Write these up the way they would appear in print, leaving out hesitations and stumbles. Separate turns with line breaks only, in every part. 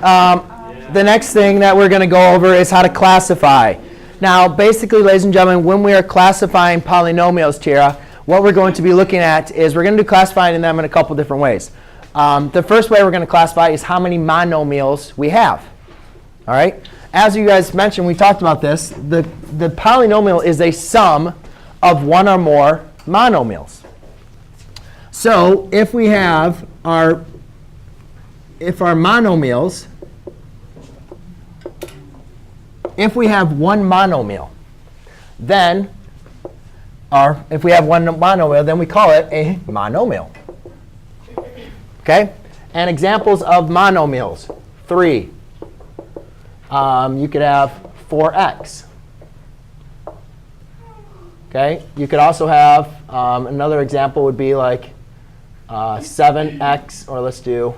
The next thing that we're going to go over is how to classify. Now, basically, ladies and gentlemen, when we are classifying polynomials, Tira, what we're going to be looking at is we're going to do classifying them in a couple different ways. The first way we're going to classify is how many monomials we have. All right? As you guys mentioned, we talked about this. The polynomial is a sum of one or more monomials. So if we have our monomials, if we have one monomial, then if we have one monomial, then we call it a monomial. Okay? And examples of monomials, 3. You could have 4x. Okay? You could also have another example would be like 7x, or let's do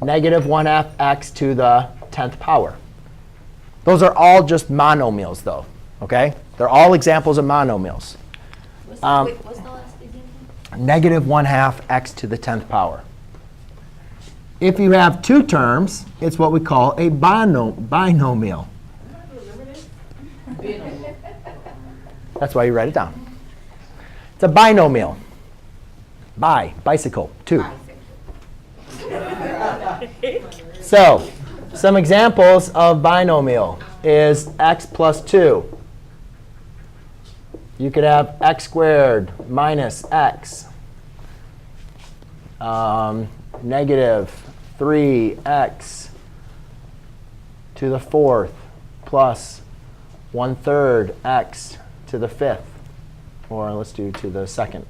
negative 1/2 x to the 10th power. Those are all just monomials, though. Okay? They're all examples of monomials.
What's the last example?
Negative 1/2 x to the 10th power. If you have two terms, it's what we call a binomial. That's why you write it down. It's a binomial. Bicycle, 2. So, some examples of binomial is x plus 2. You could have x squared minus x. Negative 3x to the 4th plus 1/3 x to the 5th. Or let's do to the 2nd.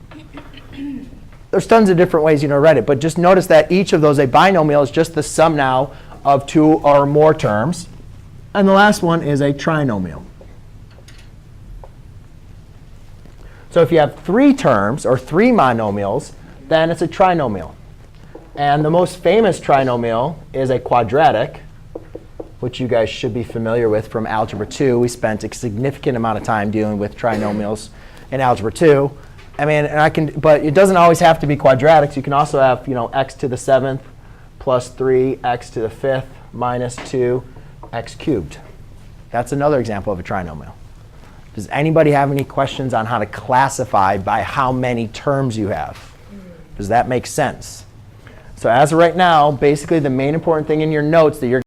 There's tons of different ways you know to write it. But just notice that each of those, a binomial, is just the sum now of 2 or more terms. And the last one is a trinomial. So if you have 3 terms or 3 monomials, then it's a trinomial. And the most famous trinomial is a quadratic, which you guys should be familiar with from Algebra 2. We spent a significant amount of time dealing with trinomials in Algebra 2. I mean, but it doesn't always have to be quadratics. You can also have, x to the 7th plus 3x to the 5th minus 2x cubed. That's another example of a trinomial. Does anybody have any questions on how to classify by how many terms you have? Does that make sense? So as of right now, basically the main important thing in your notes that you're